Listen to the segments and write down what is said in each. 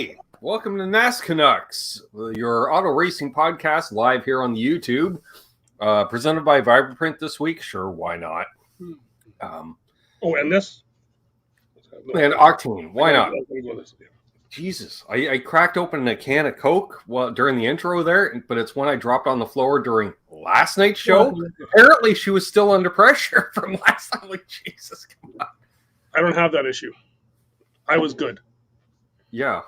Hey, welcome to NasCanucks, your auto racing podcast live here on the YouTube. Presented by Vibraprint this week. Sure, why not? And this? And Octane, why not? Jesus, I cracked open a can of Coke during the intro there, but it's when I dropped on the floor during last night's show. Apparently, she was still under pressure from last time. Like, Jesus, come on. I don't have that issue. I was good. Yeah,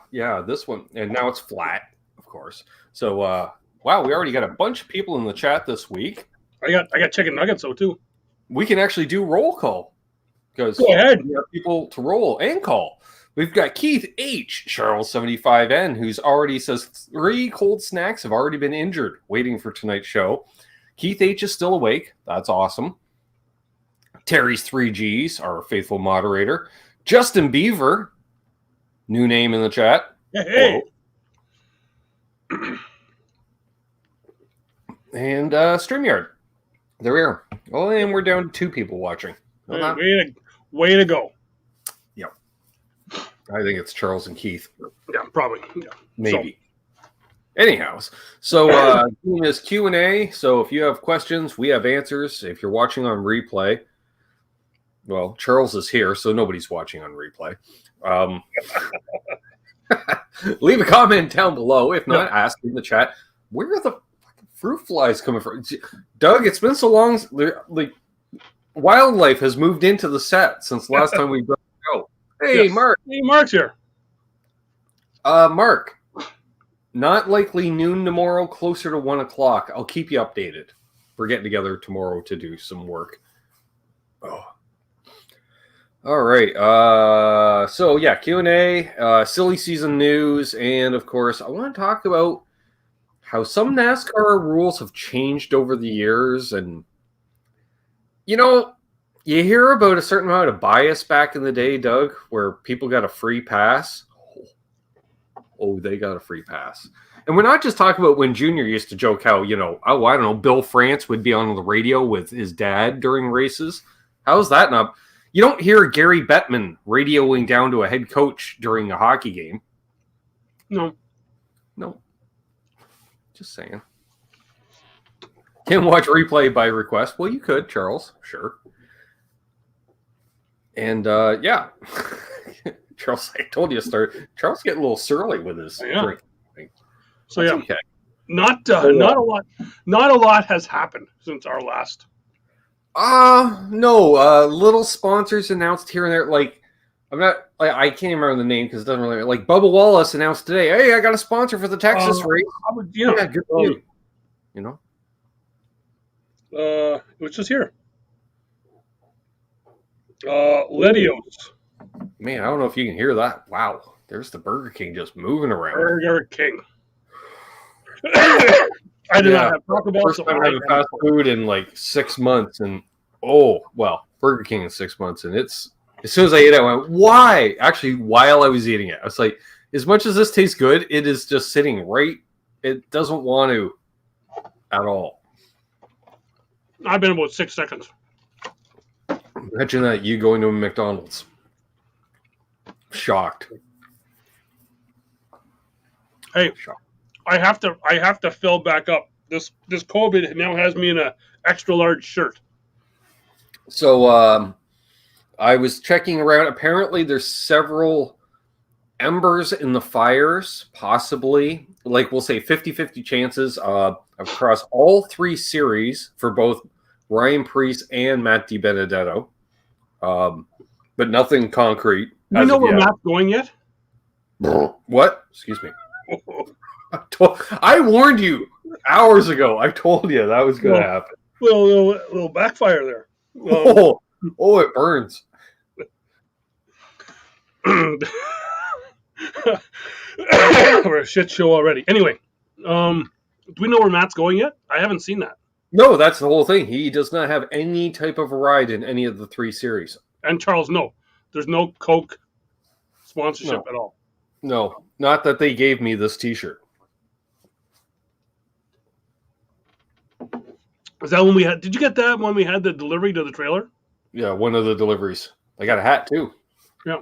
this one. And now it's flat, of course. So, wow, we already got a bunch of people in the chat this week. I got chicken nuggets, though, too. We can actually do roll call. Because go ahead. We have people to roll and call. We've got Keith H., Charles75N, who's already says 3 cold snacks have already been injured, waiting for tonight's show. Keith H. is still awake. That's awesome. Terry's 3Gs, our faithful moderator. Justin Beaver, new name in the chat. Hey. And StreamYard. There we are. Oh, and we're down to 2 people watching. Way to go. Yep. I think it's Charles and Keith. Yeah, probably. Yeah. Maybe. Anyhow, so doing this Q&A. So if you have questions, we have answers. If you're watching on replay, well, Charles is here, so nobody's watching on replay. Leave a comment down below. If not, ask in the chat, where are the fruit flies coming from? Doug, it's been so long. Like, wildlife has moved into the set since last time we've done the show. Hey, yes. Mark. Hey, Mark's here. Mark, not likely noon tomorrow, closer to 1 o'clock. I'll keep you updated. We're getting together tomorrow to do some work. Oh. All right. So, yeah, Q&A, silly season news, and, of course, I want to talk about how some NASCAR rules have changed over the years. And, you know, you hear about a certain amount of bias back in the day, Doug, where people got a free pass. Oh, they got a free pass. And we're not just talking about when Junior used to joke how, you know, I don't know, Bill France would be on the radio with his dad during races. How's that not? You don't hear Gary Bettman radioing down to a head coach during a hockey game. No. Just saying. Can watch replay by request. Well, you could, Charles. Sure. And, yeah. Charles, I told you to start. Charles getting a little surly with his drink. So, yeah. Okay. Not a lot has happened since our last. No. Little sponsors announced here and there. Like, I can't even remember the name because it doesn't really. Like, Bubba Wallace announced today, hey, I got a sponsor for the Texas race. Yeah, good for you. You know? It was just here. Ledios. Man, I don't know if you can hear that. Wow. There's the Burger King just moving around. Burger King. I did not have Taco Bell. First time I having fast food in like 6 months. And, Burger King in 6 months. And it's, as soon as I ate it, I went, why? Actually, while I was eating it, I was like, as much as this tastes good, it is just sitting right. It doesn't want to at all. I've been about 6 seconds. Imagine that, you going to a McDonald's. Shocked. Hey, I have to fill back up. This COVID now has me in a extra large shirt. So I was checking around. Apparently there's several embers in the fires, possibly. Like, we'll say 50-50 chances across all 3 series for both Ryan Preece and Matt DiBenedetto. But nothing concrete. Do you know where Matt's going yet? What? Excuse me. I warned you hours ago. I told you that was going to happen. Little backfire there. It burns. We're a shit show already. Anyway, do we know where Matt's going yet? I haven't seen that. No, that's the whole thing. He does not have any type of a ride in any of the 3 series. And Charles, no. There's no Coke sponsorship at all. No, not that they gave me this T-shirt. Is that when we had? Did you get that when we had the delivery to the trailer? Yeah, one of the deliveries. I got a hat too. Yeah.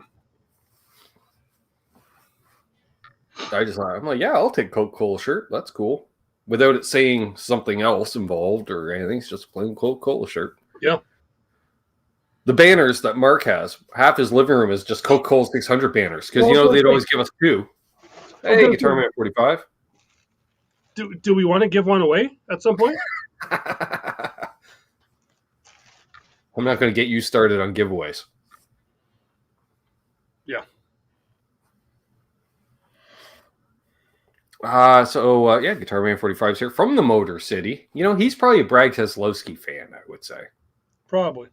I'm like, yeah, I'll take a Coca-Cola shirt. That's cool. Without it saying something else involved or anything. It's just a plain Coca-Cola shirt. Yeah. The banners that Mark has, half his living room is just Coca-Cola 600 banners. Because, they'd always give us 2. Hey, Guitar Man 45. Do we want to give one away at some point? I'm not going to get you started on giveaways. Yeah. Guitar Man 45 is here from the Motor City. He's probably a Brad Keselowski fan, I would say. Probably.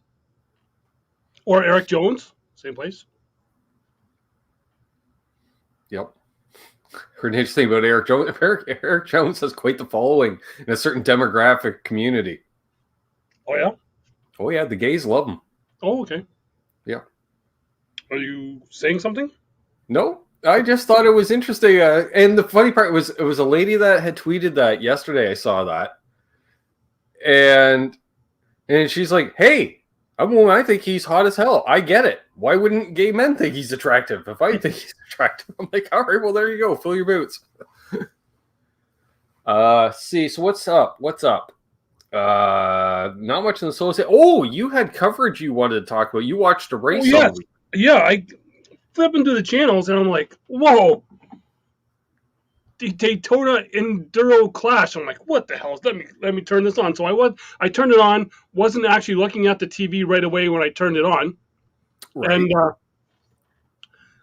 Or Eric Jones, same place. Yep. Heard an interesting thing about Eric Jones. Eric Jones has quite the following in a certain demographic community. Oh, yeah? Oh, yeah. The gays love him. Oh, okay. Yeah. Are you saying something? No. I just thought it was interesting. And the funny part was it was a lady that had tweeted that yesterday. I saw that. And she's like, hey, I think he's hot as hell. I get it. Why wouldn't gay men think he's attractive if I think he's attractive? I'm like, all right, well, there you go. Fill your boots. See, so what's up? Not much in the solo set. Oh, you had coverage you wanted to talk about. You watched a race. Oh, yes. Yeah, I flip into the channels and I'm like, whoa. The Daytona Enduro Clash. I'm like, what the hell? Let me turn this on. So I turned it on, wasn't actually looking at the TV right away when I turned it on. Right. And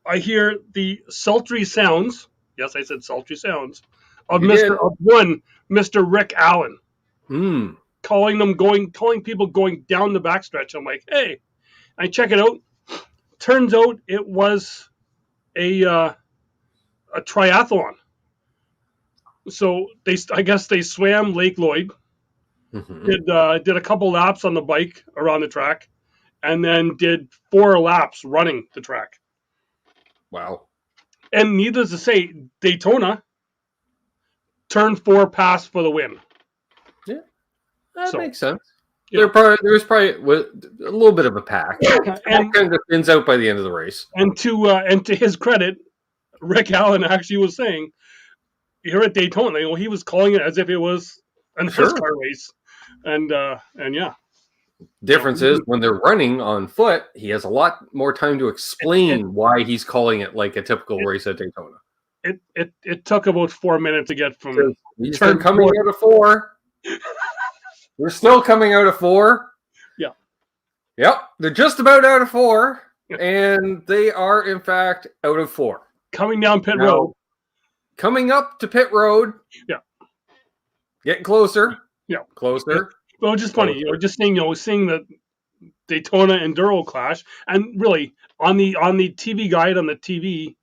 I hear the sultry sounds. Yes, I said sultry sounds of Mr. Rick Allen. Calling people going down the backstretch. I'm like, hey, I check it out. Turns out it was a triathlon. So I guess they swam Lake Lloyd, did a couple laps on the bike around the track, and then did 4 laps running the track. Wow. And needless to say, Daytona turned 4 past for the win. Yeah, that makes sense. Yeah. There was probably a little bit of a pack, and kind of thins out by the end of the race. And to his credit, Rick Allen actually was saying, here at Daytona, he was calling it as if it was a NASCAR race, and yeah. Difference is when they're running on foot, he has a lot more time to explain why he's calling it like a typical race at Daytona. It took about 4 minutes to get from turn coming out of 4. We're still coming out of 4. Yeah. Yep. They're just about out of 4. And they are, in fact, out of 4. Coming down pit road. Coming up to pit road. Yeah. Getting closer. Yeah. Closer. Well, just funny. Just seeing the Daytona Enduro Clash. And really, on the TV guide on the TV,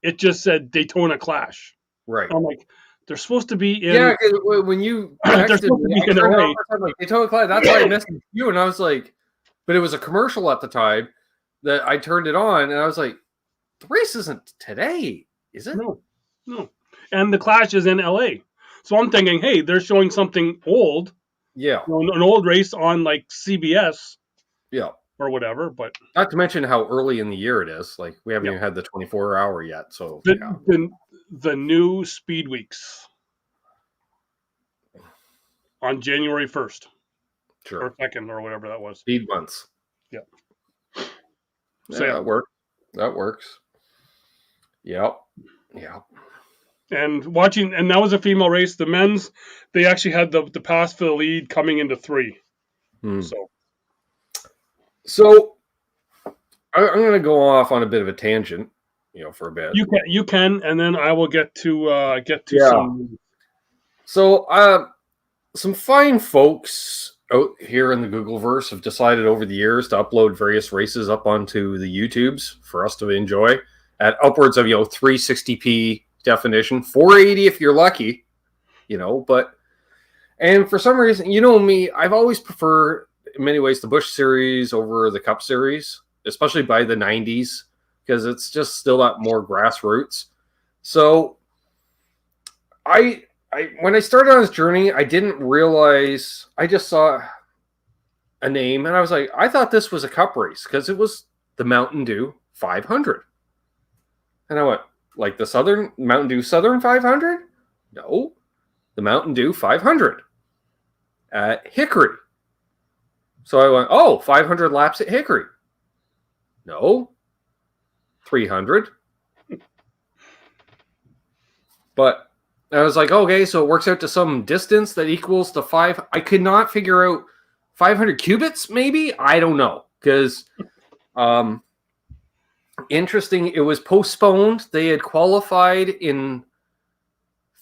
it just said Daytona Clash. Right. I'm like, they're supposed to be in. Yeah, when you texted me, like, Daytona Clash, that's why I messaged you, and I was like, but it was a commercial at the time that I turned it on, and I was like, the race isn't today, is it? No. And the Clash is in LA. So I'm thinking, hey, they're showing something old. Yeah. An old race on like CBS. Yeah. Or whatever, but not to mention how early in the year it is. Like we haven't even had the 24-hour yet. So the new Speed Weeks on January 1st. Sure. Or 2nd or whatever that was. Speed months. Yeah. So that works. That works. Yep. And that was a female race. The men's, they actually had the pass for the lead coming into 3. So I'm going to go off on a bit of a tangent, for a bit. You can, and then I will get to some. So some fine folks out here in the Googleverse have decided over the years to upload various races up onto the YouTubes for us to enjoy at upwards of 360p definition, 480 if you're lucky, and for some reason, me, I've always preferred in many ways the Busch Series over the Cup Series, especially by the 90s, because it's just still that more grassroots. So when I started on this journey, I didn't realize, I just saw a name and I was like, I thought this was a Cup race because it was the Mountain Dew 500. And I went, like the Mountain Dew Southern 500? No, the Mountain Dew 500 at Hickory. So I went, 500 laps at Hickory. No, 300. But I was like, okay, so it works out to some distance that equals to 5. I could not figure out 500 cubits, maybe? I don't know. Because, interesting, it was postponed. They had qualified in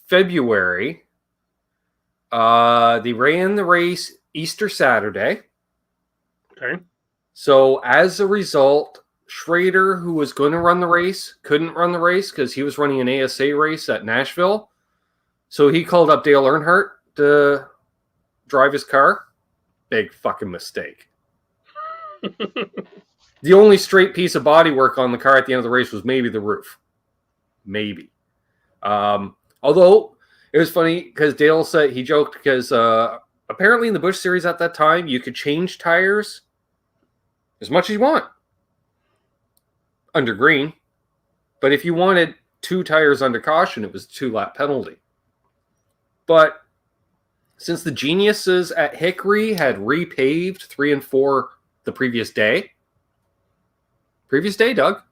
February. They ran the race Easter Saturday. Okay. So as a result, Schrader, who was going to run the race, couldn't run the race because he was running an ASA race at Nashville. So he called up Dale Earnhardt to drive his car. Big fucking mistake. The only straight piece of bodywork on the car at the end of the race was maybe the roof. Maybe. Although it was funny because Dale said, he joked because apparently in the Busch Series at that time, you could change tires as much as you want under green. But if you wanted 2 tires under caution, it was a 2-lap penalty. But since the geniuses at Hickory had repaved 3 and 4 the previous day, Doug.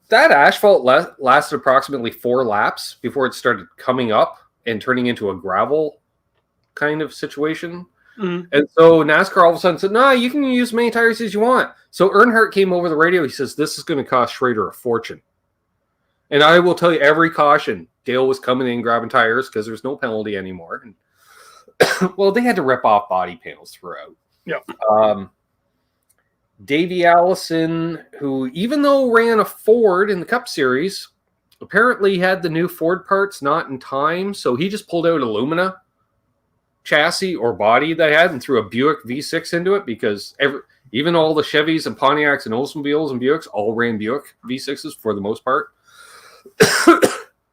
That asphalt lasted approximately 4 laps before it started coming up and turning into a gravel kind of situation. Mm-hmm. And so NASCAR all of a sudden said, no, you can use as many tires as you want. So Earnhardt came over the radio. He says, this is going to cost Schrader a fortune. And I will tell you, every caution, Dale was coming in grabbing tires because there's no penalty anymore. And well, they had to rip off body panels throughout. Yeah. Davey Allison, who even though ran a Ford in the Cup Series, apparently had the new Ford parts not in time. So he just pulled out alumina chassis or body that I had and threw a Buick V6 into it because even all the Chevys and Pontiacs and Oldsmobiles and Buicks all ran Buick V6s for the most part.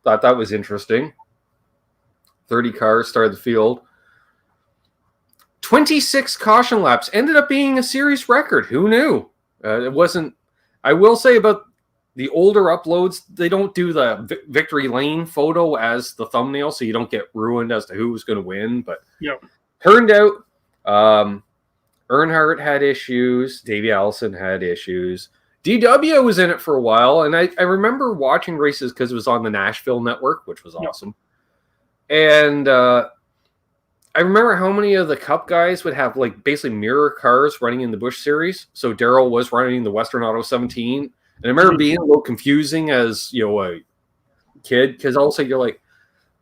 Thought that was interesting. 30 cars started the field. 26 caution laps ended up being a series record. Who knew? It wasn't. I will say about the older uploads, they don't do the victory lane photo as the thumbnail, so you don't get ruined as to who was going to win. But turned out Earnhardt had issues. Davey Allison had issues. DW was in it for a while, and I remember watching races because it was on the Nashville network, which was awesome. And I remember how many of the Cup guys would have like basically mirror cars running in the Busch Series. So Darrell was running the Western Auto 17. And I remember being a little confusing as, a kid, because also you're like,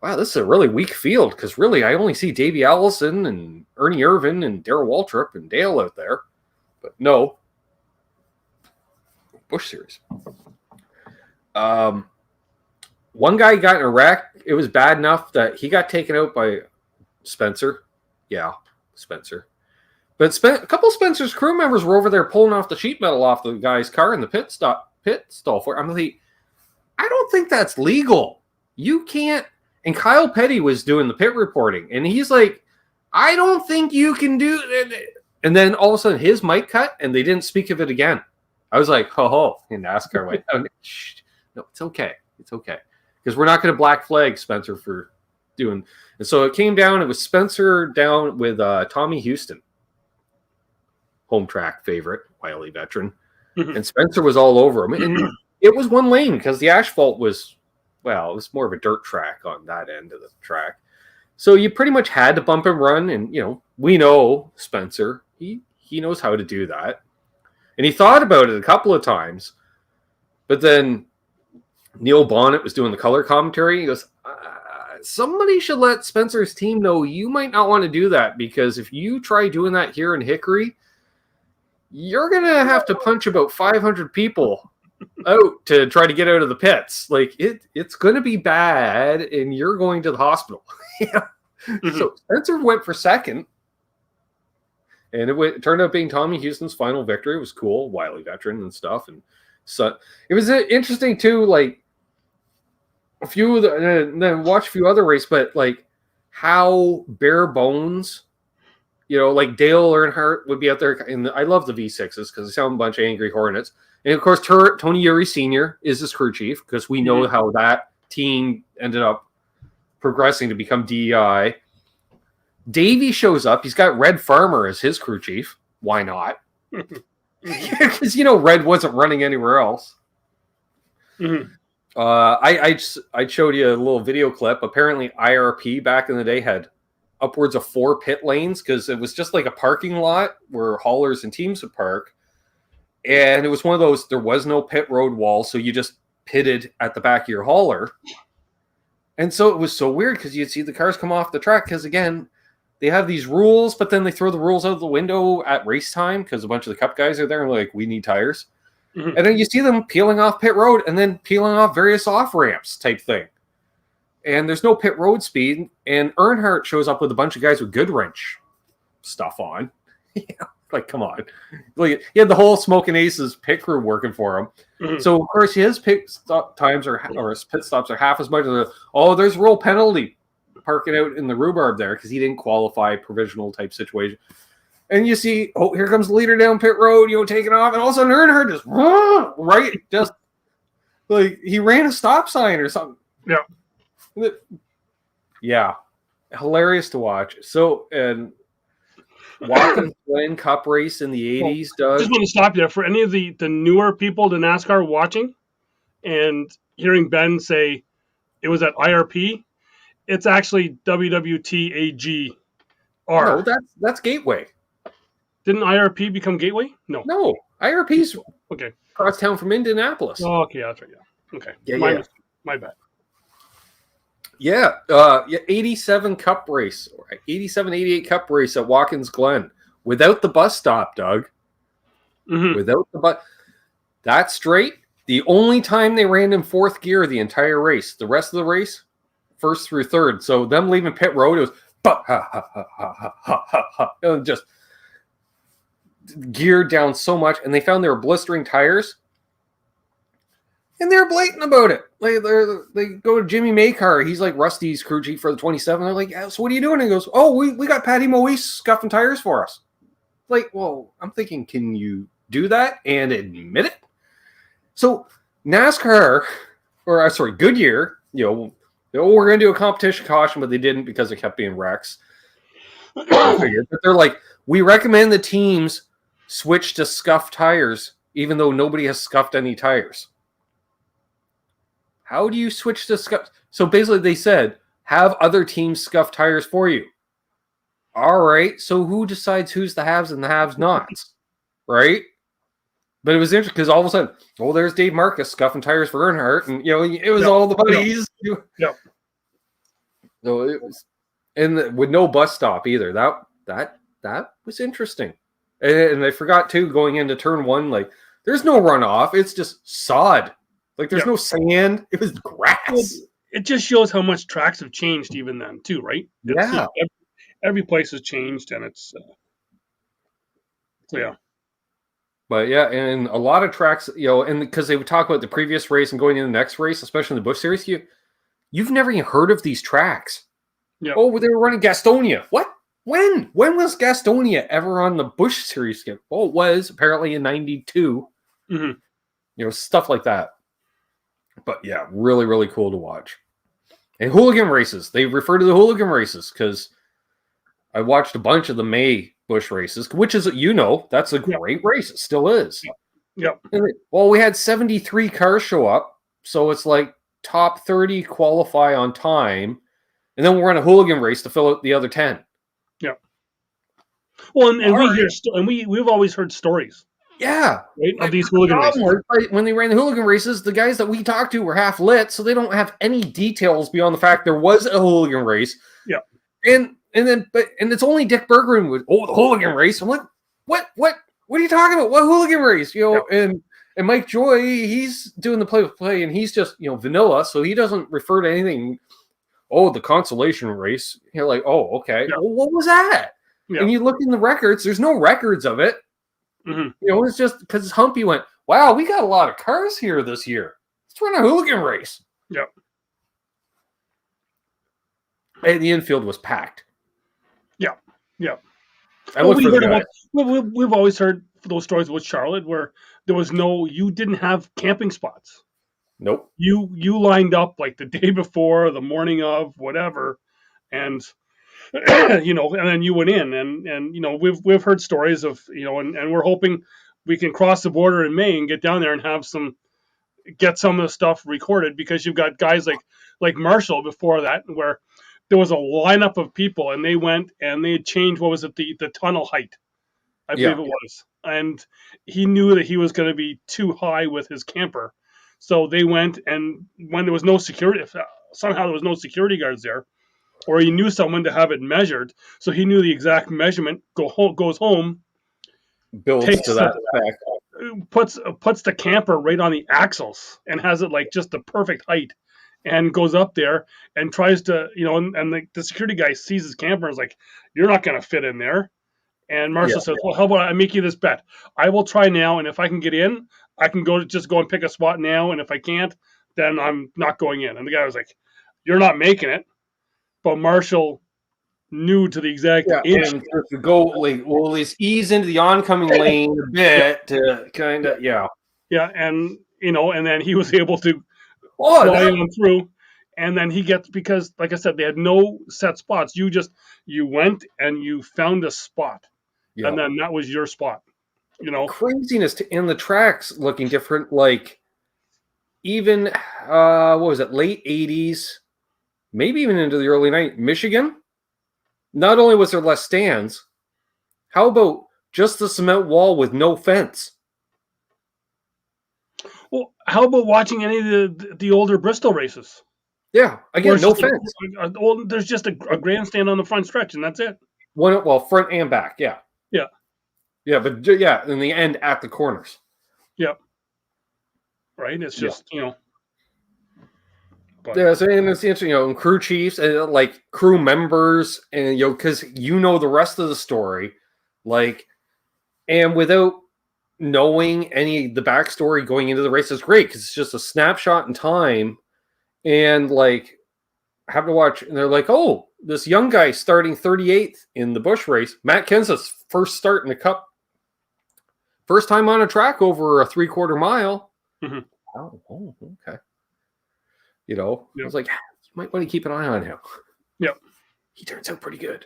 wow, this is a really weak field, because really I only see Davey Allison and Ernie Irvan and Darrell Waltrip and Dale out there. But no. Busch Series. One guy got in a wreck. It was bad enough that he got taken out by Spencer. Yeah, Spencer. But a couple of Spencer's crew members were over there pulling off the sheet metal off the guy's car in the pit stall for it. I'm like, I don't think that's legal. You can't. And Kyle Petty was doing the pit reporting, and he's like, I don't think you can do it. And then all of a sudden his mic cut, and they didn't speak of it again. I was like, and NASCAR went, oh, shh. No, it's okay. It's okay. Because we're not going to black flag Spencer for doing. And so it came down. It was Spencer down with Tommy Houston, home track favorite, wily veteran. And Spencer was all over him. And it was one lane because the asphalt was, it was more of a dirt track on that end of the track. So you pretty much had to bump and run. And, we know Spencer. He knows how to do that. And he thought about it a couple of times. But then Neil Bonnet was doing the color commentary. He goes, somebody should let Spencer's team know you might not want to do that, because if you try doing that here in Hickory, you're going to have to punch about 500 people out to try to get out of the pits. Like, it's going to be bad, and you're going to the hospital. So Spencer went for second. And it turned out being Tommy Houston's final victory. It was cool, wily veteran and stuff. And so it was interesting too, like a few of and then watch a few other races, but like how bare bones, like Dale Earnhardt would be out there. And I love the V6s because they sound a bunch of angry Hornets. And of course, Tony Uri Sr. is his crew chief because we know how that team ended up progressing to become DEI. Davey shows up. He's got Red Farmer as his crew chief. Why not? Because, Red wasn't running anywhere else. Mm-hmm. I showed you a little video clip. Apparently, IRP back in the day had upwards of 4 pit lanes because it was just like a parking lot where haulers and teams would park. And it was one of those, there was no pit road wall, so you just pitted at the back of your hauler. And so it was so weird because you'd see the cars come off the track because, again, they have these rules, but then they throw the rules out the window at race time because a bunch of the Cup guys are there and like, we need tires. Mm-hmm. And then you see them peeling off pit road and then peeling off various off-ramps type thing. And there's no pit road speed. And Earnhardt shows up with a bunch of guys with Goodwrench stuff on. Like, come on. Like, he had the whole Smoking Aces pit crew working for him. Mm-hmm. So, of course, his pit stop times or his pit stops are half as much as there's a real penalty parking out in the rhubarb there because he didn't qualify, provisional type situation. And you see, here comes the leader down pit road, taking off, and all of a sudden Earnhardt just right, just like he ran a stop sign or something. Yeah, hilarious to watch. So, and Watkins Glen Cup race in the 80s, Doug. Just want to stop you there for any of the newer people to NASCAR watching, and hearing Ben say it was at IRP. It's actually WWTAGR. No, that's Gateway. Didn't IRP become Gateway? No. IRP's okay. Across town from Indianapolis. Oh, okay, that's right. Yeah. Okay. Yeah. My bad. Yeah. 87 Cup race, 87, 88 Cup race at Watkins Glen without the bus stop, Doug. Mm-hmm. Without the bus. That's straight. The only time they ran in 4th gear the entire race. The rest of the race, 1st through 3rd. So them leaving pit road, it was just geared down so much, and they found they were blistering tires, and they're blatant about it. They go to Jimmy Maycar. He's like Rusty's crew chief for the 27. They're like, so what are you doing? And he goes, we got Patty Moise scuffing tires for us. Like, well, I'm thinking, can you do that and admit it? So NASCAR, Goodyear, we're going to do a competition caution, but they didn't because it kept being wrecks. But they're like, we recommend the teams switch to scuffed tires, even though nobody has scuffed any tires. How do you switch to scuffed? So basically they said, have other teams scuff tires for you. All right, so who decides who's the haves and the have-nots? Right? But it was interesting because all of a sudden, there's Dave Marcus scuffing tires for Earnhardt, and it was all the buddies. Yeah. So it was, and with no bus stop either. That was interesting. And I forgot too, going into turn 1, like there's no runoff. It's just sod. Like there's no sand. It was grass. Well, it just shows how much tracks have changed even then too, right? Yeah. Every place has changed, and it's so yeah. But yeah, and a lot of tracks, and because they would talk about the previous race and going into the next race, especially in the Busch Series, you've never even heard of these tracks. Yeah. Oh, they were running Gastonia. What? When? When was Gastonia ever on the Busch Series skip? Oh, it was apparently in 92. Mm-hmm. Stuff like that. But yeah, really, really cool to watch. And hooligan races. They refer to the hooligan races because I watched a bunch of the May Busch races, which is, that's a great race. It still is. Yeah. Well, we had 73 cars show up. So it's like top 30 qualify on time. And then we'll run a hooligan race to fill out the other 10. Yeah. Well, and we've always heard stories. Yeah. Right, of these hooligan races. When they ran the hooligan races, the guys that we talked to were half lit, so they don't have any details beyond the fact there was a hooligan race. Yeah. And it's only Dick Berggren with the hooligan race. I'm like, what are you talking about? What hooligan race? And Mike Joy, he's doing the play-by-play, and he's just vanilla, so he doesn't refer to anything. Oh, the consolation race. You're like, oh, okay. Yeah. Well, what was that? Yeah. And you look in the records, there's no records of it. Mm-hmm. It's just because Humpy went, wow, we got a lot of cars here this year. Let's run a hooligan race. Yeah. And the infield was packed. Yeah. Yeah. We've always heard those stories with Charlotte where you didn't have camping spots. Nope. You lined up like the day before, the morning of, whatever, and and then you went in, and we've heard stories of, and we're hoping we can cross the border in May and get down there and get some of the stuff recorded, because you've got guys like Marshall before that, where there was a lineup of people and they went and they had changed, what was it, the tunnel height, I believe Yeah. it was, and he knew that he was going to be too high with his camper, so they went, and when there was no security, if somehow there was no security guards there, or he knew someone to have it measured, so he knew the exact measurement. Goes home, Builds to takes that spec. puts the camper right on the axles and has it like just the perfect height, and goes up there and tries to, and the security guy sees his camper and is like, "You're not going to fit in there." And Yeah. Marshall says, "Well, how about I make you this bet? I will try now, and if I can get in, I can go and pick a spot now, and if I can't, then I'm not going in." And the guy was like, "You're not making it." But Marshall knew to the exact Yeah, inch. and to go like, well, let's ease into the oncoming lane a Yeah, bit to kind of, yeah. yeah, and then he was able to Oh, fly that, on through, and then he gets, because, like I said, they had no set spots. You went and you found a spot, yeah, and then that was your spot. craziness to in the tracks looking different. Like even what was it, late '80s, maybe even into the early '90s. Michigan. Not only was there less stands, how about just the cement wall with no fence? Well, how about watching any of the older Bristol races? Yeah, Where again, it's no just fence. there's just a grandstand on the front stretch, and that's it. Well, front and back. Yeah, Yeah, yeah, but yeah, in the end at the corners. yeah, right. It's Yeah. just, but Yeah, so and it's interesting, and crew chiefs and like crew members, and because the rest of the story, like, and without knowing any the backstory going into the race is great because it's just a snapshot in time, and like have to watch, and they're like, oh, this young guy starting 38th in the Bush race, Matt Kenseth's first start in the Cup, first time on a track over a 3/4 mile. mm-hmm. Oh, okay. I Yep. was like, you might want to keep an eye on him. Yep. He turns out pretty good.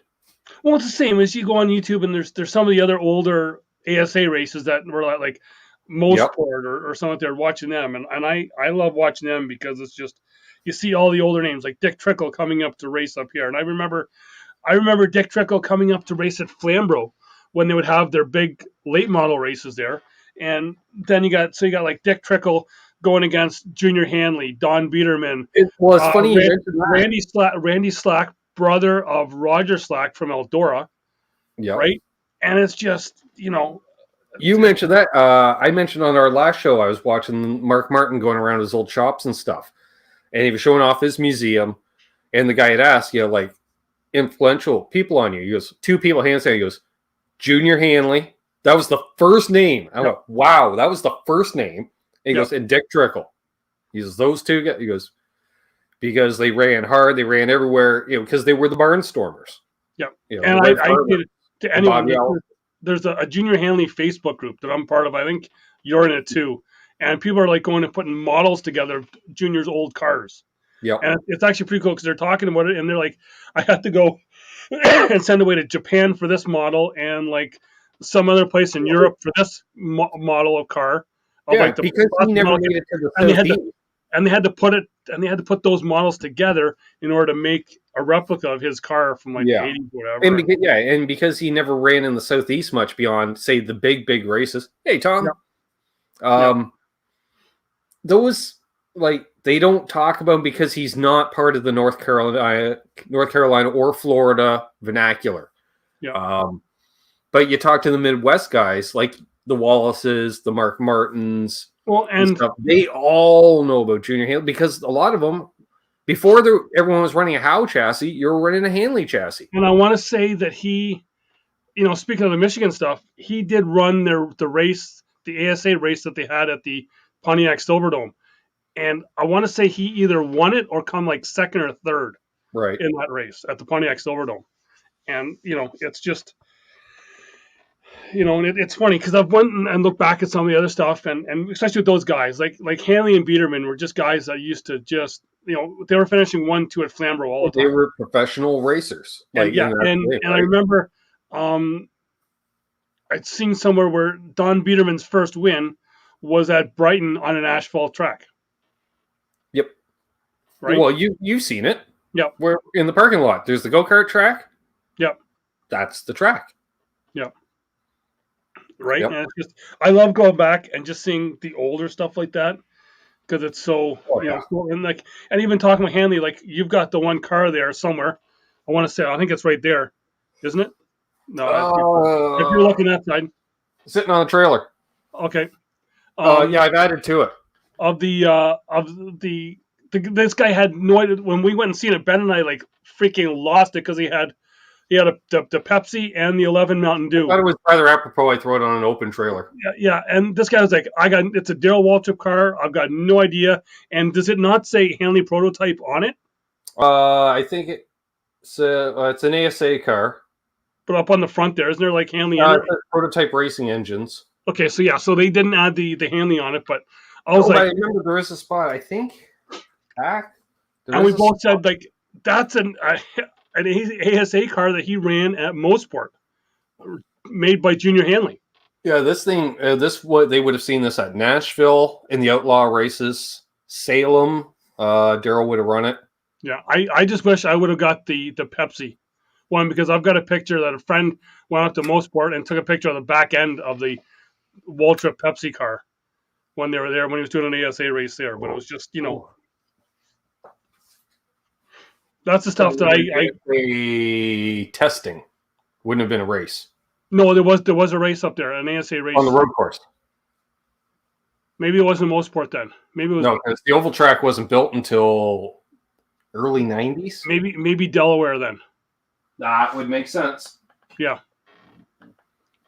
Well, it's the same as you go on YouTube, and there's some of the other older ASA races that were like Yep. Mosport or something like that, watching them, and I love watching them because it's just, you see all the older names like Dick Trickle coming up to race up here, and I remember Dick Trickle coming up to race at Flamborough when they would have their big late model races there, and then you got like Dick Trickle going against Junior Hanley, Don Biederman, Well, it's funny you mentioned that. Randy Slack, brother of Roger Slack from Eldora, Yep. right? And it's just, You mentioned that. I mentioned on our last show, I was watching Mark Martin going around his old shops and stuff, and he was showing off his museum, and the guy had asked, like, influential people on you. He goes, two people, hands down. He goes, Junior Hanley. That was the first name. I went, wow, that was the first name. And he goes, and Dick Trickle. He says, those two guys. He goes, because they ran hard, they ran everywhere, because they were the Barnstormers. Yep. And I did it to anyone. There's a Junior Hanley Facebook group that I'm part of. I think you're in it too. And people are like going and putting models together of Junior's old cars. Yeah. And it's actually pretty cool because they're talking about it, and they're like, I had to go and send away to Japan for this model, and like some other place in Europe for this model of car. Because he never made it to the Southeast. And they had to put those models together in order to make a replica of his car from like the 80s, whatever. And because he never ran in the Southeast much beyond, say, the big races. Hey, Tom. Those, like, they don't talk about him because he's not part of the North Carolina or Florida vernacular. Yeah. But you talk to the Midwest guys, like the Wallaces, the Mark Martins, and stuff, they all know about Junior Hanley because a lot of them, before everyone was running a Howe chassis, you were running a Hanley chassis. And I want to say that he, speaking of the Michigan stuff, he did run the race, the ASA race that they had at the Pontiac Silverdome. And I want to say he either won it or come like second or third in that race at the Pontiac Silverdome. And, it's just, and it's funny because I've went and looked back at some of the other stuff, and especially with those guys, like Hanley and Biederman were just guys that used to just, they were finishing 1-2 at Flamborough all the They time. were professional racers. And yeah, In that and way, and I right? remember I'd seen somewhere where Don Biederman's first win was at Brighton on an asphalt track, Yep. right? Well, you've seen it. Yep, Where in the parking lot, there's the go-kart track. yep, That's the track. yep. Right, Yep. and it's just I love going back and just seeing the older stuff like that because it's so Oh yeah. cool. And even talking with Hanley, like you've got the one car there somewhere. I want to say I think it's right there, isn't it? No, if you're looking that side, Sitting on the trailer. okay. Yeah, I've added to it. Of this guy had no idea when we went and seen it. Ben and I like freaking lost it because he had the Pepsi and the 11 Mountain I thought Dew. it was rather apropos I throw it on an open trailer. Yeah, and this guy was like, it's a Darrell Waltrip car. I've got no idea. And does it not say Hanley prototype on it? I think it's an ASA car. But up on the front there, isn't there like Hanley in it? Prototype racing engines. Okay, so they didn't add the Hanley on it, but I was I like, remember there is a spot. I think back. and we both said like that's an ASA car that he ran at Mosport, made by Junior Hanley. Yeah, this thing. What they would have seen this at Nashville in the outlaw races, Salem. Darrell would have run it. Yeah, I just wish I would have got the Pepsi one because I've got a picture that a friend went up to Mosport and took a picture of the back end of the Waltrip Pepsi car when they were there when he was doing an ASA race there. But it was just that's the stuff that a testing wouldn't have been a race. No, there was a race up there, an ASA race on the road course. Maybe it wasn't Mosport then. Maybe it was No, because the oval track wasn't built until early '90s. Maybe Delaware then. That would make sense. Yeah,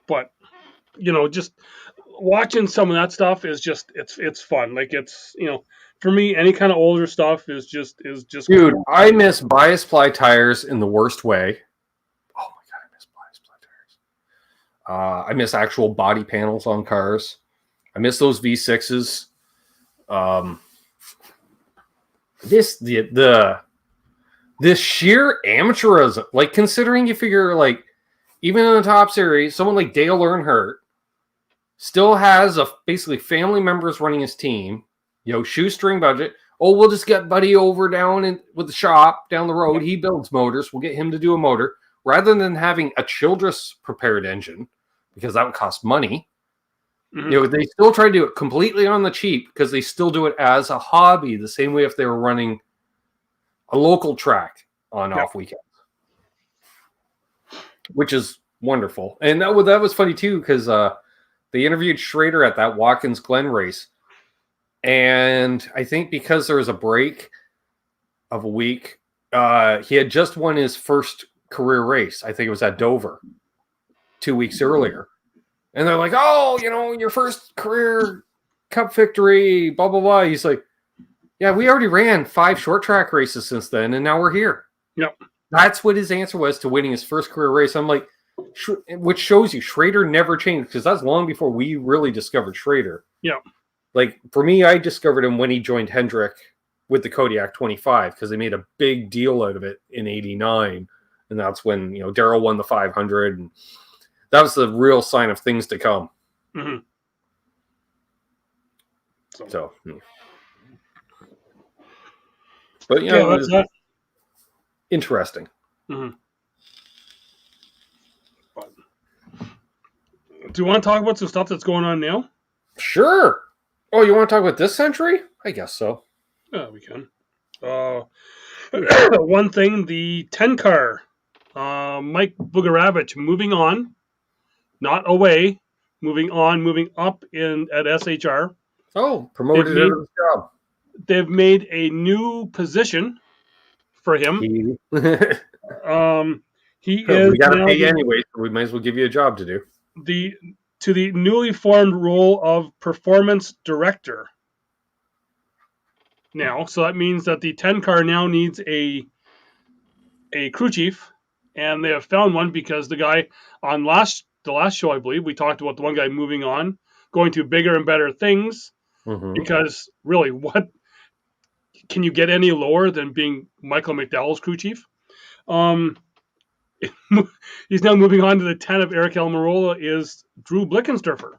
but just watching some of that stuff is just it's fun. Like it's for me any kind of older stuff is just Dude, cool. I miss bias ply tires in the worst way. Oh my god, I miss bias ply tires. I miss actual body panels on cars. I miss those V6s. This sheer amateurism, like considering you figure like even in the top series, someone like Dale Earnhardt still has basically family members running his team, shoestring budget. Oh, we'll just get Buddy over down with the shop down the road. He builds motors. We'll get him to do a motor rather than having a Childress prepared engine because that would cost money. Mm-hmm. They still try to do it completely on the cheap because they still do it as a hobby, the same way if they were running a local track on off weekends, which is wonderful. And that was funny too because they interviewed Schrader at that Watkins Glen race. And I think because there was a break of a week, he had just won his first career race. I think it was at Dover 2 weeks earlier. And they're like, oh, your first career cup victory, blah, blah, blah. He's like, yeah, we already ran 5 short track races since then, and now we're here. Yep. That's what his answer was to winning his first career race. I'm like, which shows you Schrader never changed because that's long before we really discovered Schrader. Yeah. Like, for me, I discovered him when he joined Hendrick with the Kodiak 25 because they made a big deal out of it in '89. And that's when, Darrell won the 500. And that was the real sign of things to come. Mm-hmm. So. But, it was interesting. Mm-hmm. Do you want to talk about some stuff that's going on now? Sure. Oh, you want to talk about this century? I guess so. Yeah, we can. One thing, the 10 car, Mike Bugaravich moving on, not away, moving on, moving up at SHR. Oh, promoted out of his job. They've made a new position for him. He is. We got to pay anyway, so we might as well give you a job to do. To the newly formed role of performance director. Now, so that means that the 10 car now needs a crew chief, and they have found one because the guy on last last show, I believe, we talked about the one guy moving on, going to bigger and better things. Mm-hmm. Because really, what can you get any lower than being Michael McDowell's crew chief? He's now moving on to the 10 of Eric Almirola is Drew Blickensderfer.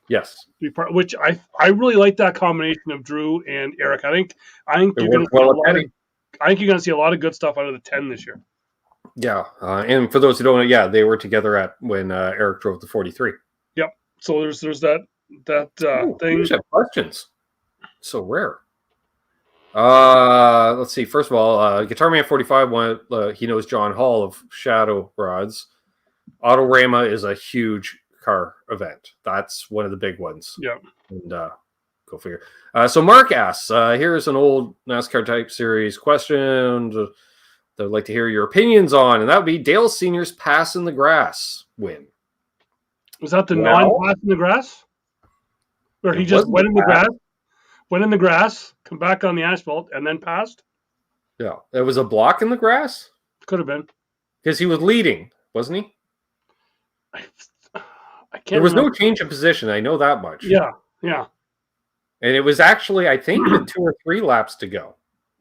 Yes. Which I really like that combination of Drew and Eric. I think you're going to see you're going to see a lot of good stuff out of the 10 this year. Yeah, and for those who don't know, yeah, they were together when Eric drove the 43. Yep. So there's that thing. You have questions. So rare. Let's see. First of all, Guitar Man 45 he knows John Hall of Shadow Rods. Autorama is a huge car event. That's one of the big ones. Yeah. And go figure. So Mark asks, here's an old NASCAR type series question that I'd like to hear your opinions on, and that would be Dale Sr.'s pass in the grass win. Was that the non-pass in the grass? Or he just went in the grass, come back on the asphalt, and then passed? Yeah. It was a block in the grass? Could have been. Because he was leading, wasn't he? I can't There was remember. no change of position. I know that much. Yeah. And it was actually, I think, with 2 or 3 laps to go.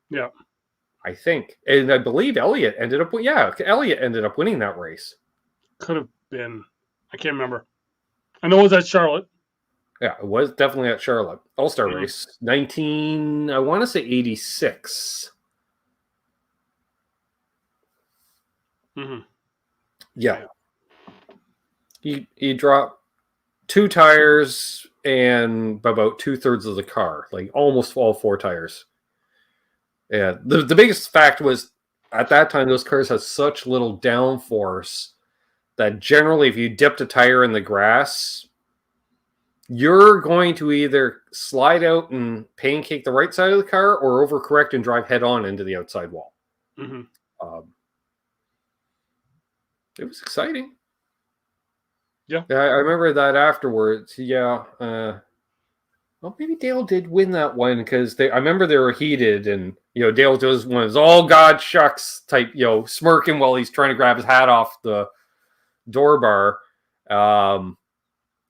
Yeah. I think. And I believe Elliott ended up winning that race. Could have been. I can't remember. I know it was at Charlotte. Yeah, it was definitely at Charlotte. All-Star race. 86. Mm-hmm. Yeah. He dropped 2 tires and about 2/3 of the car, like almost all 4 tires. Yeah, the biggest fact was at that time those cars had such little downforce that generally if you dipped a tire in the grass, you're going to either slide out and pancake the right side of the car or overcorrect and drive head on into the outside wall. Mm-hmm. It was exciting. Yeah. I remember that afterwards. Yeah. Well, maybe Dale did win that one because I remember they were heated, and Dale does one of his "all God shucks" type, smirking while he's trying to grab his hat off the door bar.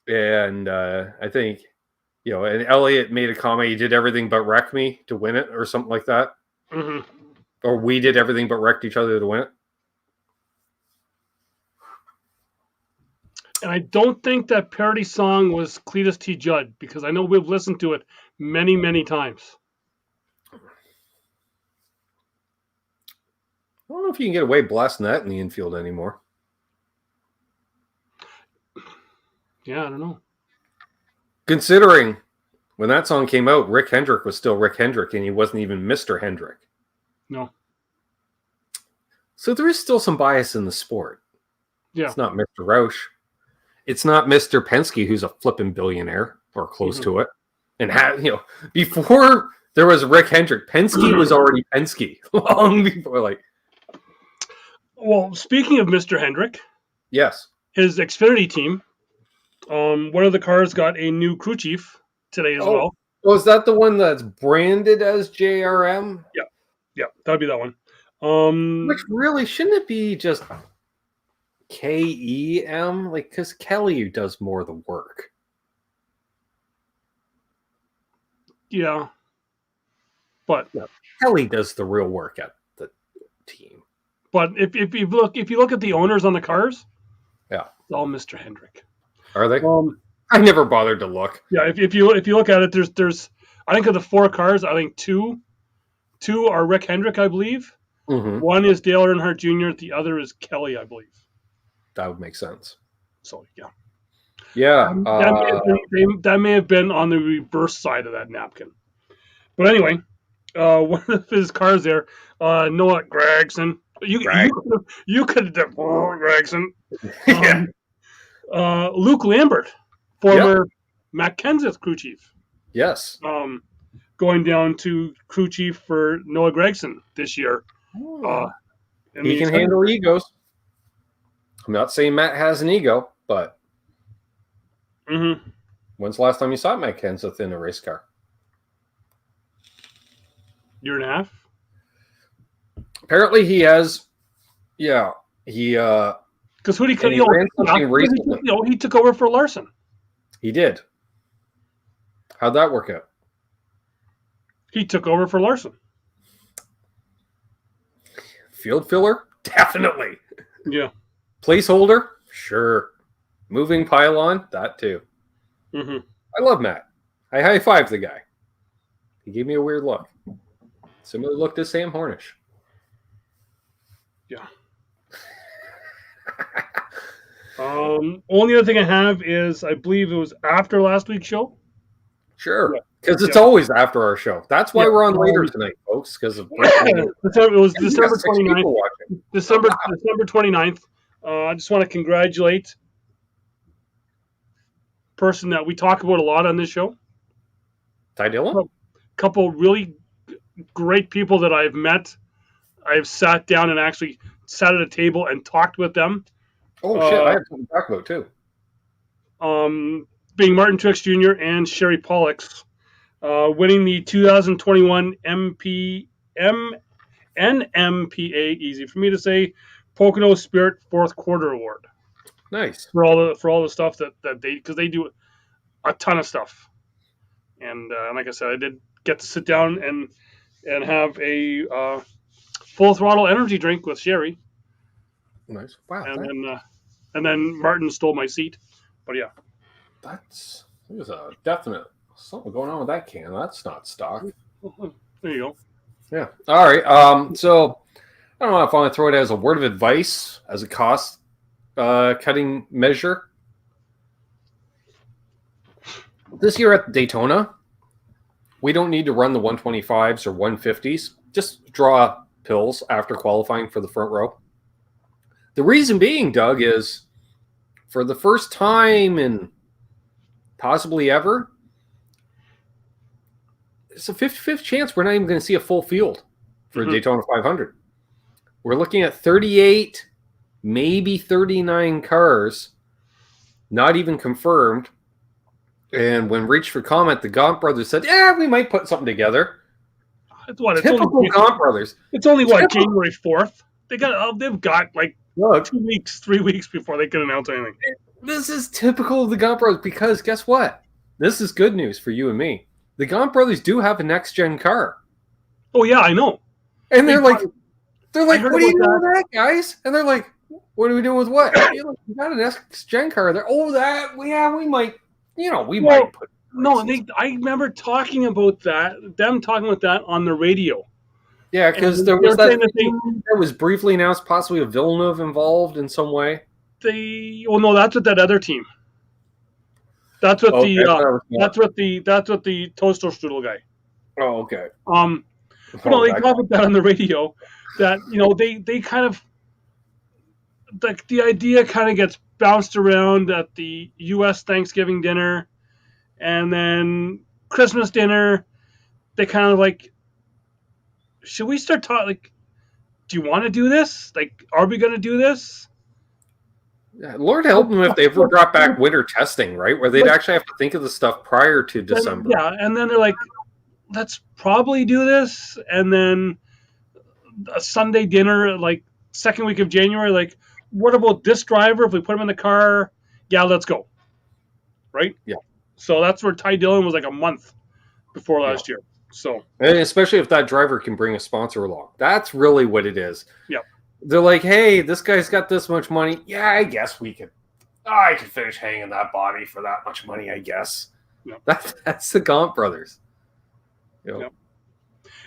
And I think, and Elliott made a comment, he did everything but wreck me to win it or something like that. Mm-hmm. Or we did everything but wrecked each other to win it. And I don't think that parody song was Cletus T. Judd, because I know we've listened to it many, many times. I don't know if you can get away blasting that in the infield anymore. Yeah, I don't know. Considering when that song came out, Rick Hendrick was still Rick Hendrick, and he wasn't even Mr. Hendrick. No. So there is still some bias in the sport. Yeah. It's not Mr. Roush. It's not Mr. Penske, who's a flipping billionaire or close to it. And before there was Rick Hendrick, Penske was already Penske long before. Well, speaking of Mr. Hendrick, yes, his Xfinity team, one of the cars got a new crew chief today as well. Oh, is that the one that's branded as JRM? Yeah, that'd be that one. Which really shouldn't it be just KEM? Because Kelly does more of the work. Yeah, but Kelly does the real work at the team. But if you look at the owners on the cars, yeah, it's all Mr. Hendrick. Are they? I never bothered to look. Yeah, if you look at it, there's I think of the 4 cars, I think two are Rick Hendrick, I believe. Mm-hmm. One is Dale Earnhardt Jr. The other is Kelly, I believe. That would make sense. So yeah. That may have been on the reverse side of that napkin. But anyway, one of his cars there, Noah Gregson. You could have done Gregson. Yeah. Luke Lambert, former Matt Kenseth crew chief. Yes. Going down to crew chief for Noah Gregson this year. He can handle egos. I'm not saying Matt has an ego, but when's the last time you saw Matt Kenseth in a race car? Year and a half. Apparently he has. Yeah, he Because who did And he ran something recently. he took over for Larson. He did. How'd that work out? He took over for Larson. Field filler? Definitely. Yeah. Placeholder? Sure. Moving pylon? That too. Mm-hmm. I love Matt. I high-fived the guy. He gave me a weird look. Similar look to Sam Hornish. Yeah. Only other thing I have is I believe it was after last week's show. Sure. Because it's always after our show. That's why we're on later tonight, folks, because of it was December 6 people watching. December 29th. I just want to congratulate person that we talk about a lot on this show. Ty Dillon? A couple really great people that I've met. I've sat down and actually sat at a table and talked with them. Oh, shit. I have something to talk about, too. Being Martin Truex Jr. and Sherry Pollux, winning the 2021 NMPA, easy for me to say, Pocono Spirit Fourth Quarter Award. Nice. For all the stuff that they, because they do a ton of stuff. And like I said, I did get to sit down and have a full throttle energy drink with Sherry. Nice. Wow. And then Martin stole my seat. But yeah. There's a definite something going on with that can. That's not stock. There you go. Yeah. All right. So I don't know if I want to throw it as a word of advice, as a cost cutting measure. This year at Daytona, we don't need to run the 125s or 150s. Just draw pills after qualifying for the front row. The reason being, Doug, is for the first time in possibly ever, it's a 50-50 chance we're not even going to see a full field for Daytona 500. We're looking at 38, maybe 39 cars, not even confirmed. And when reached for comment, the Gaunt brothers said, "Yeah, we might put something together." Typical Gaunt brothers. It's only January 4th. They've got like 2 weeks, 3 weeks before they can announce anything. This is typical of the Gaunt brothers because guess what? This is good news for you and me. The Gaunt brothers do have a next gen car. Oh yeah, I know. And they're like, what are you doing with that, guys? And they're like, what are we doing with what? We got a next gen car there. Oh, we might. We might put. No, I remember talking about that. Them talking about that on the radio. Yeah, because there was that was briefly announced, possibly a Villeneuve involved in some way. No, that's with that other team. That's what that's what the Toaster Strudel guy. Oh, okay. They talk about that on the radio. That they kind of the idea kind of gets bounced around at the U.S. Thanksgiving dinner, and then Christmas dinner. They kind of like, should we start talking? Like, do you want to do this? Like, are we going to do this? Yeah, Lord help them if they ever brought back winter testing, right? Where they'd actually have to think of the stuff prior to December. And then they're like, let's probably do this. And then a Sunday dinner, like second week of January, like, what about this driver? If we put him in the car, yeah, let's go. Right? Yeah. So that's where Ty Dillon was like a month before last year. So, and especially if that driver can bring a sponsor along. That's really what it is. Yeah. They're like, hey, this guy's got this much money. Yeah, I guess I could finish hanging that body for that much money, I guess. Yeah. That's the Gaunt brothers. Yeah.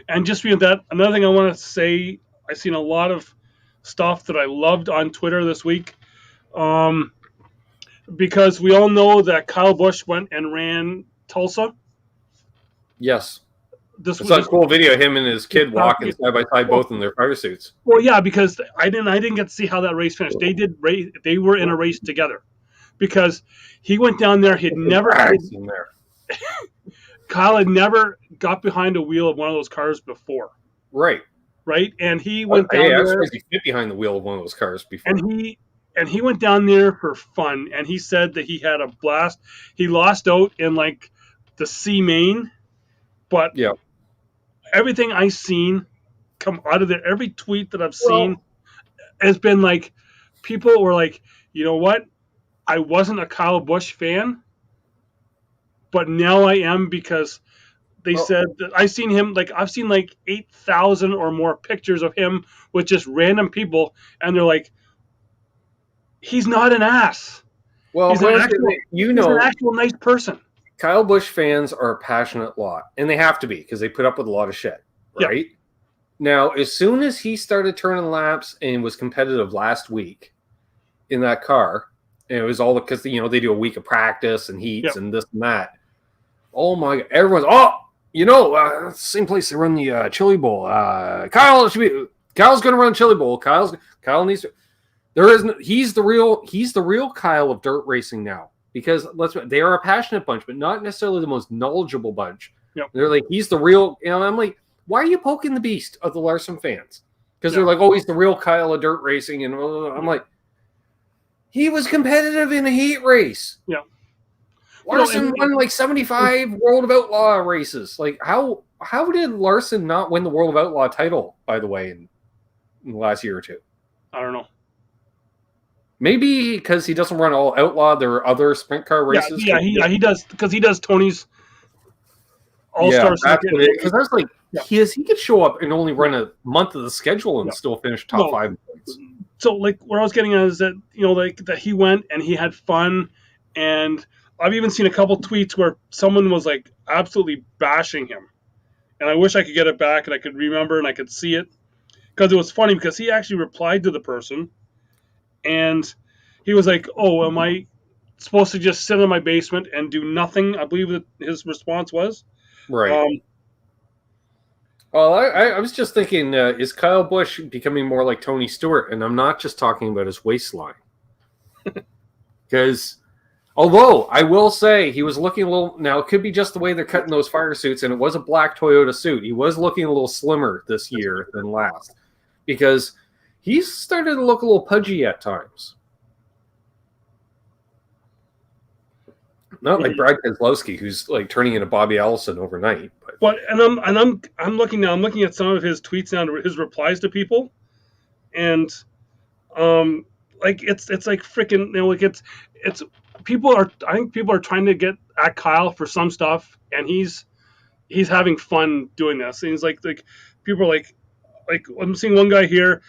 And just beyond that, another thing I want to say, I've seen a lot of stuff that I loved on Twitter this week. Because we all know that Kyle Busch went and ran Tulsa. Yes. It's a cool video of him and his kid walking side by side, both in their fire suits. Well, yeah, because I didn't get to see how that race finished. They were in a race together, because he went down there. Kyle had never got behind a wheel of one of those cars before. Right. And he went down there. I was crazy. Fit behind the wheel of one of those cars before. And he went down there for fun, and he said that he had a blast. He lost out in like the C main, but everything I've seen come out of there, every tweet that I've seen has been like people were like, you know what? I wasn't a Kyle Busch fan, but now I am because they said that I've seen him I've seen 8,000 or more pictures of him with just random people, and they're like, he's not an ass. Well, He's an actual nice person. Kyle Busch fans are a passionate lot, and they have to be because they put up with a lot of shit, right? Yep. Now, as soon as he started turning laps and was competitive last week in that car, and it was all because they do a week of practice and heats and this and that. Oh my God! Everyone's same place they run the Chili Bowl. Kyle's going to run Chili Bowl. Kyle needs to. He's the real Kyle of dirt racing now, because they are a passionate bunch, but not necessarily the most knowledgeable bunch. Yep. They're like, he's the real, I'm like, why are you poking the beast of the Larson fans? Because they're like, oh, he's the real Kyle of dirt racing. And I'm like, he was competitive in a heat race. Yeah. Larson won 75 World of Outlaw races. Like, how did Larson not win the World of Outlaw title, by the way, in the last year or two? I don't know. Maybe because he doesn't run all Outlaw. There are other sprint car races. Yeah, he does, because he does Tony's All-Star Circuit. Because I was like, he could show up and only run a month of the schedule and still finish top 5 points. So, where I was getting at is that, that he went and he had fun, and I've even seen a couple tweets where someone was, absolutely bashing him. And I wish I could get it back and I could remember and I could see it. Because it was funny, because he actually replied to the person, and he was like, oh, am I supposed to just sit in my basement and do nothing? I believe that his response was. Right. Well, I was just thinking, is Kyle Busch becoming more like Tony Stewart? And I'm not just talking about his waistline. Because, although I will say he was looking a little, now it could be just the way they're cutting those fire suits, and it was a black Toyota suit. He was looking a little slimmer this year than last. Because he's started to look a little pudgy at times. Not like Brad Keselowski, who's turning into Bobby Allison overnight. But I'm looking now. I'm looking at some of his tweets now, his replies to people, and it's like freaking it's people are. I think people are trying to get at Kyle for some stuff, and he's having fun doing this. And he's like people are like I'm seeing one guy here.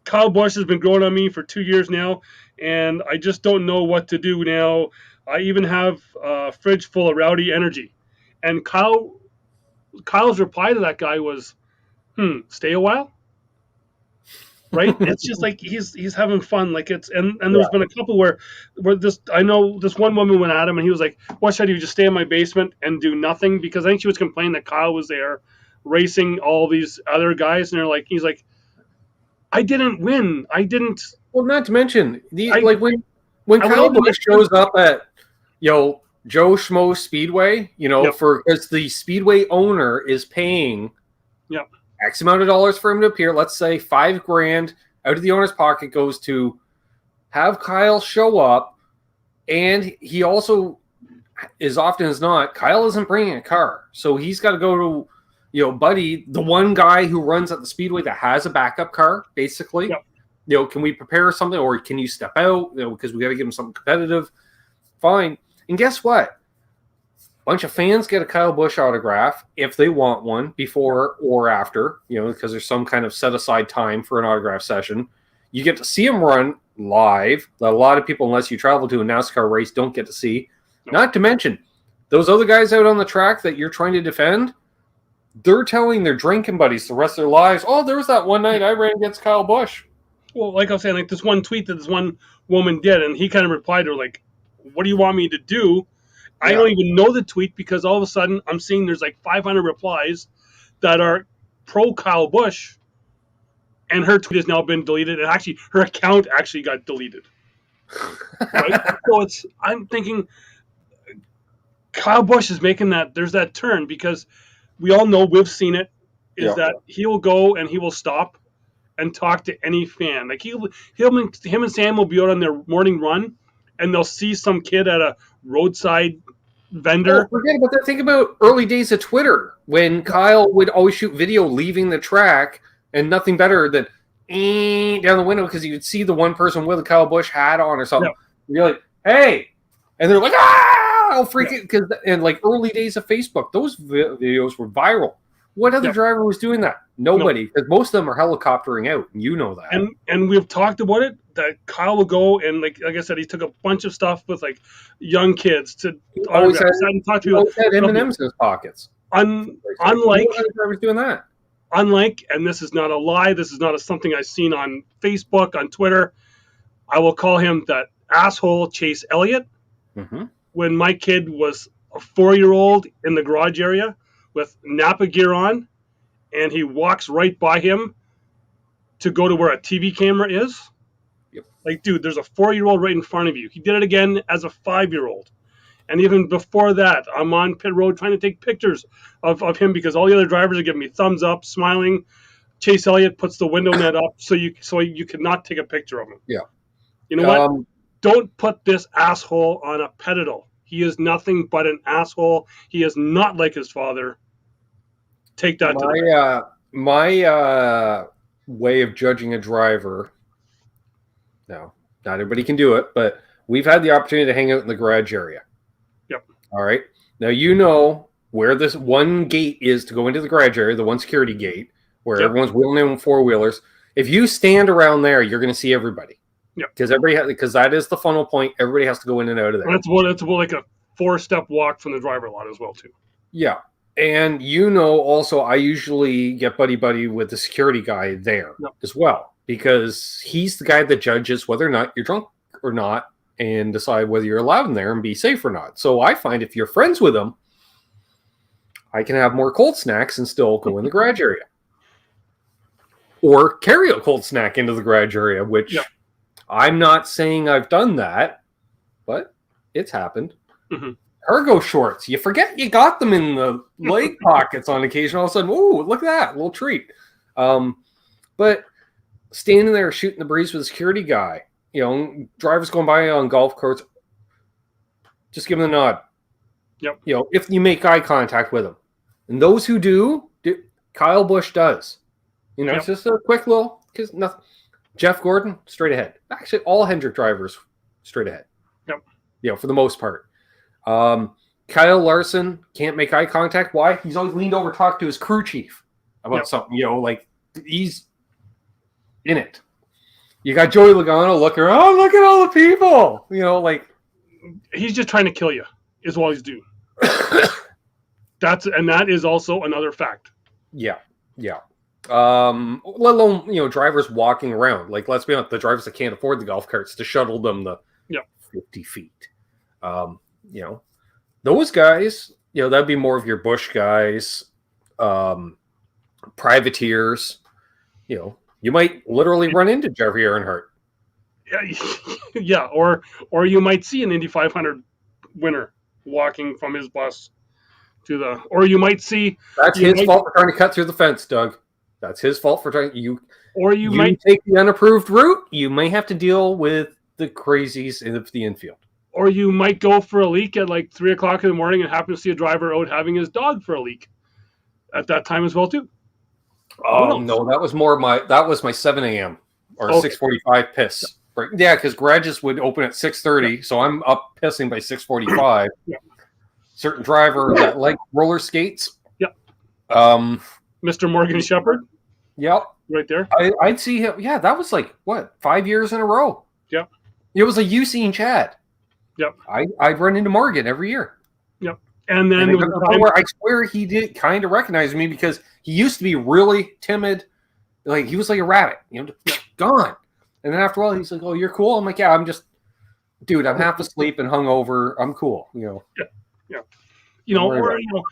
Kyle Busch has been growing on me for 2 years now, and I just don't know what to do now. I even have a fridge full of rowdy energy. And Kyle's reply to that guy was, stay a while? Right? It's just like he's having fun. And there's been a couple where I know this one woman went at him and he was like, what should I do? Just stay in my basement and do nothing? Because I think she was complaining that Kyle was there racing all these other guys, and he's like, I didn't win. I didn't. Well, not to mention when Kyle Busch shows up at Joe Schmo Speedway, because the Speedway owner is paying X amount of dollars for him to appear. Let's say $5,000 out of the owner's pocket goes to have Kyle show up, and he also, as often as not, Kyle isn't bringing a car, so he's got to go to. Buddy, the one guy who runs at the Speedway that has a backup car, basically. Yep. Can we prepare something, or can you step out? Because we got to give him something competitive. Fine. And guess what? A bunch of fans get a Kyle Busch autograph if they want one before or after, because there's some kind of set aside time for an autograph session. You get to see him run live. That a lot of people, unless you travel to a NASCAR race, don't get to see. Nope. Not to mention, those other guys out on the track that you're trying to defend, they're telling their drinking buddies the rest of their lives, oh, there was that one night I ran against Kyle Busch. Well, like I was saying, this one tweet that this one woman did, and he kind of replied to her, what do you want me to do? Yeah. I don't even know the tweet, because all of a sudden I'm seeing there's 500 replies that are pro Kyle Busch, and her tweet has now been deleted, and actually her account actually got deleted. Right? So I'm thinking Kyle Busch is making there's that turn, because we all know, we've seen it, that he will go and he will stop and talk to any fan. Him and Sam will be out on their morning run, and they'll see some kid at a roadside vendor. Oh, forget about that. Think about early days of Twitter, when Kyle would always shoot video leaving the track, and nothing better than, down the window because you would see the one person with a Kyle Busch hat on or something. Yep. You're like, hey, and they're like, ah, I'll freak Yep. it because in like early days of Facebook, those videos were viral. What other Yep. driver was doing that? Nobody, because most of them are helicoptering out, and you know that. And we've talked about it that Kyle will go and like I said, he took a bunch of stuff with like young kids to Always had, and talk to always had people. M&Ms in his pockets. Unlike What other driver's doing that? and this is not a lie, this is not something I've seen on Facebook, on Twitter. I will call him that asshole Chase Elliott. Mm-hmm. When my kid was a 4-year-old in the garage area with Napa gear on, and he walks right by him to go to where a TV camera is. Yep. Like, dude, there's a 4-year-old right in front of you. He did it again as a 5-year-old. And even before that, I'm on pit road trying to take pictures of him because all the other drivers are giving me thumbs up, smiling. Chase Elliott puts the window net up so you cannot take a picture of him. Yeah. You know what? Don't put this asshole on a pedestal. He is nothing but an asshole. He is not like his father. Take that to the my way of judging a driver. No, not everybody can do it, but we've had the opportunity to hang out in the garage area. Yep. All right. Now you know where this one gate is to go into the garage area, the one security gate where Yep. everyone's wheeling in 4-wheelers. If you stand around there, you're going to see everybody. Yep. Because that is the funnel point. Everybody has to go in and out of there. That's about like a 4-step walk from the driver lot as well too. Yeah. And you know, also, I usually get buddy with the security guy there as well, because he's the guy that judges whether or not you're drunk or not and decide whether you're allowed in there and be safe or not. So I find if you're friends with him, I can have more cold snacks and still go in the garage area. Or carry a cold snack into the garage area, which I'm not saying I've done that, but it's happened. Mm-hmm. Cargo shorts. You forget you got them in the leg pockets on occasion. All of a sudden, ooh, look at that. A little treat. But standing there shooting the breeze with a security guy, you know, drivers going by on golf carts, just give them the nod. Yep. You know, if you make eye contact with them. And those who do, Kyle Busch does. You know, it's just a quick little, because nothing. Jeff Gordon, straight ahead. Actually, all Hendrick drivers, straight ahead. Yep. You know, for the most part. Kyle Larson can't make eye contact. Why? He's always leaned over to talk to his crew chief about something, you know, like he's in it. You got Joey Logano looking around, oh, look at all the people. You know, like he's just trying to kill you, is what he's doing. That is also another fact. Yeah. Let alone, you know, drivers walking around. Like, let's be honest, the drivers that can't afford the golf carts to shuttle them the 50 feet. You know, those guys, you know, that'd be more of your Bush guys, privateers. You know, you might literally run into Jeffrey Earnhardt. Yeah, or you might see an Indy 500 winner walking from his bus to the, or you might see. That's his fault for trying to cut through the fence, Doug. That's his fault for trying. You might take the unapproved route. You may have to deal with the crazies in the infield. Or you might go for a leak at like 3 o'clock in the morning and happen to see a driver out having his dog for a leak at that time as well too. Oh no, that was my 7 a.m. or 6:45 piss. Right. Yeah, because garages would open at 6:30, so I'm up pissing by 6:45. Certain driver that liked roller skates. Mr. Morgan Shepherd. Yep. Right there. I'd see him. Yeah, that was like, what, 5 years in a row? Yep. It was like you seeing Chad. Yep. I'd run into Morgan every year. Yep. And then I swear he did kind of recognize me because he used to be really timid. Like, he was like a rabbit, you know, gone. And then after a while, he's like, oh, you're cool? I'm like, yeah, I'm just, dude, I'm half asleep and hungover. I'm cool, you know. Yeah. You know, or, you know,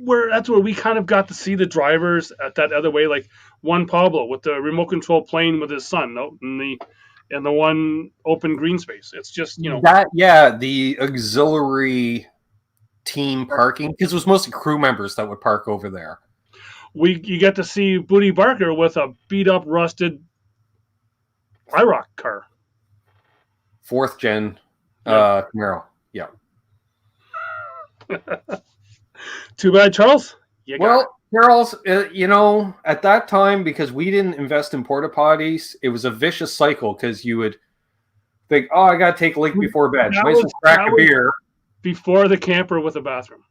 where that's where we kind of got to see the drivers at that other way, like Juan Pablo with the remote control plane with his son, in the one open green space. It's just, you know, the auxiliary team parking, because it was mostly crew members that would park over there. You get to see Booty Barker with a beat up, rusted IROC car, 4th gen Camaro. Yeah. Too bad, Charles. Carol's, at that time, because we didn't invest in porta potties, it was a vicious cycle because you would think, oh, I got to take a leak before bed. That Might as well crack a was beer before the camper with a bathroom.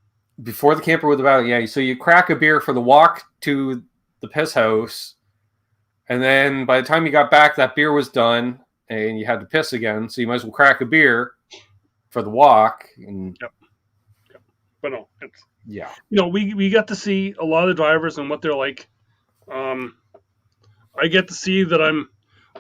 before the camper with the bathroom. Yeah, so you crack a beer for the walk to the piss house, and then by the time you got back, that beer was done, and you had to piss again. So you might as well crack a beer for the walk. And Yep. But no, it's yeah, we got to see a lot of the drivers and what they're like. I get to see that I'm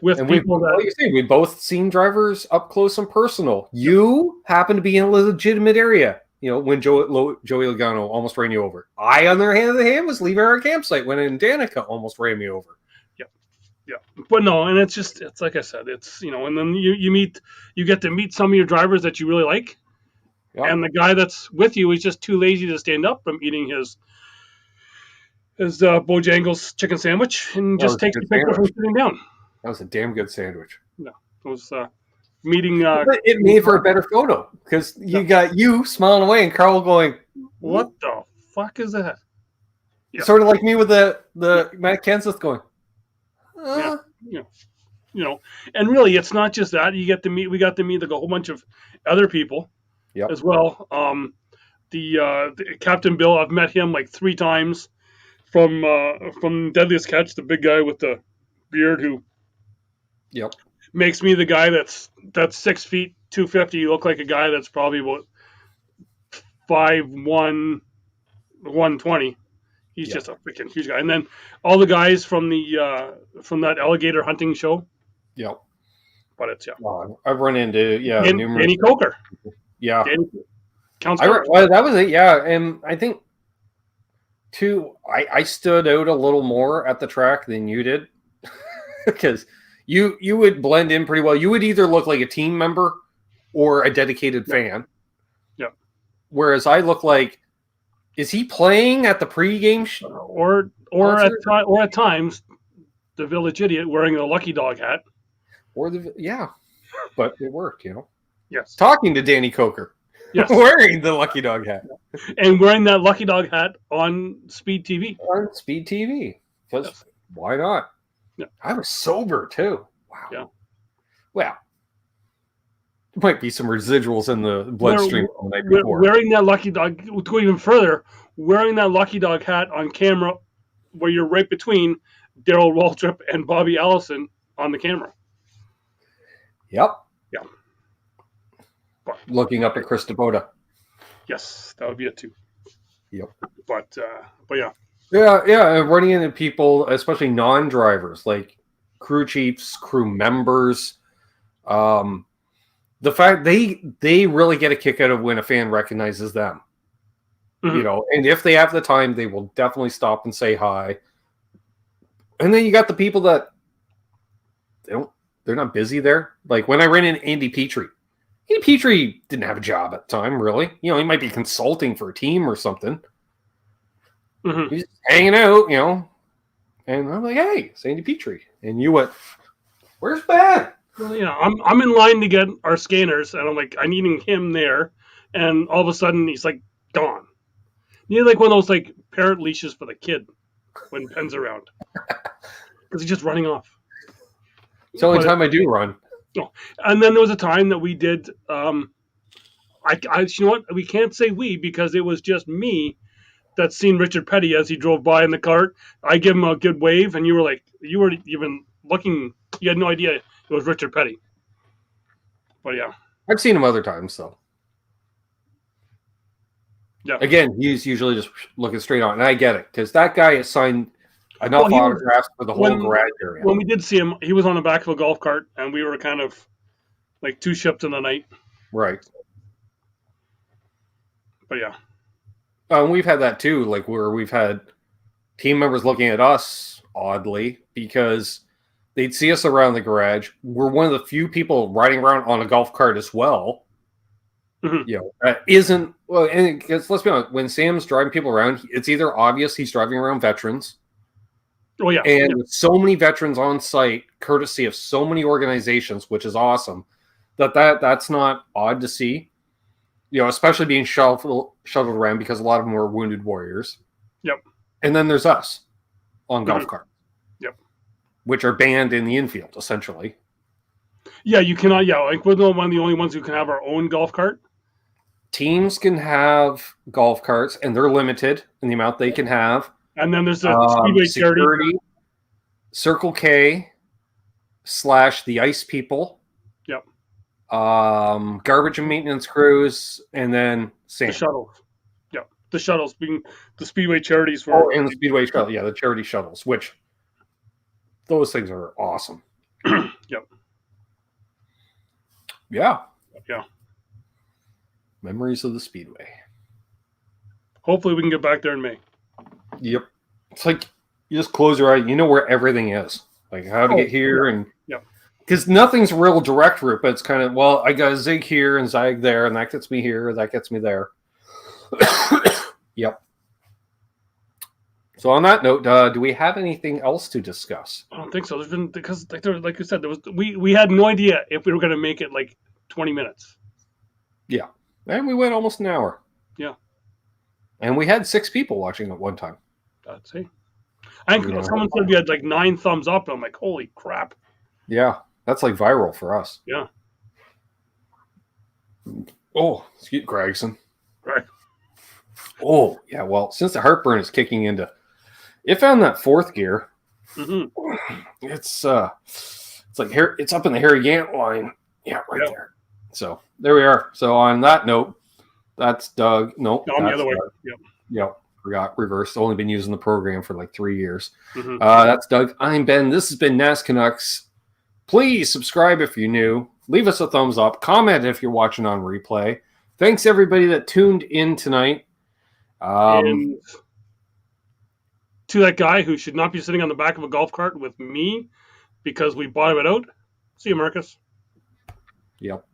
with and people that like you say, we both seen drivers up close and personal. You happen to be in a legitimate area. When Joey Logano almost ran you over. I, on the other hand, was leaving our campsite when Danica almost ran me over. Yeah, but no, and it's like I said, it's and then you get to meet some of your drivers that you really like, Yep. and the guy that's with you is just too lazy to stand up from eating his Bojangles chicken sandwich and just takes the picture from sitting down. That was a damn good sandwich. No, it was meeting. It made for a better photo because you got you smiling away and Carl going, "What the fuck is that?" Yeah. Sort of like me with the Matt Kenseth going. Yeah. And really, it's not just that. We got to meet like a whole bunch of other people as well. The Captain Bill, I've met him like 3 times from Deadliest Catch, the big guy with the beard who makes me the guy that's 6 feet 250. You look like a guy that's probably about 5'1", 120. He's just a freaking huge guy. And then all the guys from that alligator hunting show. Yep. But it's I've run into numerous. Danny Coker. Yeah. Counts. That was it. Yeah, and I think too. I stood out a little more at the track than you did because you would blend in pretty well. You would either look like a team member or a dedicated fan. Yeah. Whereas I look like. Is he playing at the pregame or at times the village idiot wearing a Lucky Dog hat? But it worked, Yes. Talking to Danny Coker. Yes. Wearing the Lucky Dog hat. And wearing that Lucky Dog hat on Speed TV. On Speed TV. Because why not? Yeah. I was sober too. Wow. Yeah. Well. Might be some residuals in the bloodstream from the night before. Wearing that Lucky Dog, to go even further, wearing that Lucky Dog hat on camera where you're right between Darrell Waltrip and Bobby Allison on the camera. Yep. Yeah. Looking up at Chris Dabota. Yes, that would be it too. Yep. But yeah. Yeah, running into people, especially non-drivers, like crew chiefs, crew members, the fact they really get a kick out of when a fan recognizes them. Mm-hmm. And if they have the time, they will definitely stop and say hi. And then you got the people that they're not busy there. Like when I ran into Andy Petrie. Andy Petrie didn't have a job at the time, really. He might be consulting for a team or something. Mm-hmm. He's hanging out, And I'm like, hey, it's Andy Petrie. And you went, where's Ben? Well, I'm in line to get our scanners, and I'm like, I'm needing him there, and all of a sudden he's like gone. You need like one of those like parrot leashes for the kid when Ben's around, because he's just running off. It's the only time I do run. No, and then there was a time that we did. You know what? We can't say we because it was just me that seen Richard Petty as he drove by in the cart. I give him a good wave, and you were even looking. You had no idea it was Richard Petty. But yeah, I've seen him other times though. Yeah. Again, he's usually just looking straight on, and I get it because that guy has signed enough autographs for the whole garage area. When we did see him, he was on the back of a golf cart, and we were kind of like 2 ships in the night. Right. But yeah. We've had that too, like where we've had team members looking at us oddly because they'd see us around the garage. We're one of the few people riding around on a golf cart as well. Mm-hmm. Isn't well, and let's be honest. When Sam's driving people around, it's either obvious he's driving around veterans. Oh yeah, and with so many veterans on site, courtesy of so many organizations, which is awesome. That's not odd to see. Especially being shuttled around because a lot of them were wounded warriors. Yep. And then there's us on golf Mhm. carts, Yep. which are banned in the infield, essentially. Yeah, you cannot. Yeah, like we're one of the only ones who can have our own golf cart. Teams can have golf carts, and they're limited in the amount they can have. And then there's the Speedway charity. Security, Circle K / the Ice People, Yep. garbage and maintenance crews, and then The shuttles. Yep. The shuttles being the Speedway charities for. Oh, and the Speedway shuttle. Yeah, the charity shuttles, which those things are awesome. Yep. Yeah. Yeah. Memories of the Speedway. Hopefully we can get back there in May. Yep. It's like you just close your eyes. You know where everything is. Like how to get here. Yeah. And Yep. because nothing's real direct route, but it's kind of, well, I got to zig here and zag there, and that gets me here, that gets me there. Yep. So on that note, do we have anything else to discuss? I don't think so. There's been because like you said, there was we had no idea if we were going to make it like 20 minutes. Yeah. And we went almost an hour. Yeah. And we had 6 people watching at one time. That's it. I think someone said we had like 9 thumbs up, and I'm like, holy crap. Yeah. That's like viral for us. Yeah. Oh, excuse Gregson. Right. Oh, yeah. Well, since the heartburn is kicking into, it found that 4th gear. Mm-hmm. It's like here. It's up in the Harry Gant line. Yeah, right Yep. there. So there we are. So on that note, that's Doug. Nope. No, I'm the that's other way. Doug. Yep. Yep. Forgot reversed. Only been using the program for like 3 years. Mm-hmm. That's Doug. I'm Ben. This has been NasCanucks. Please subscribe if you're new. Leave us a thumbs up. Comment if you're watching on replay. Thanks everybody that tuned in tonight. And to that guy who should not be sitting on the back of a golf cart with me because we bought him it out. See you, Marcus. Yep.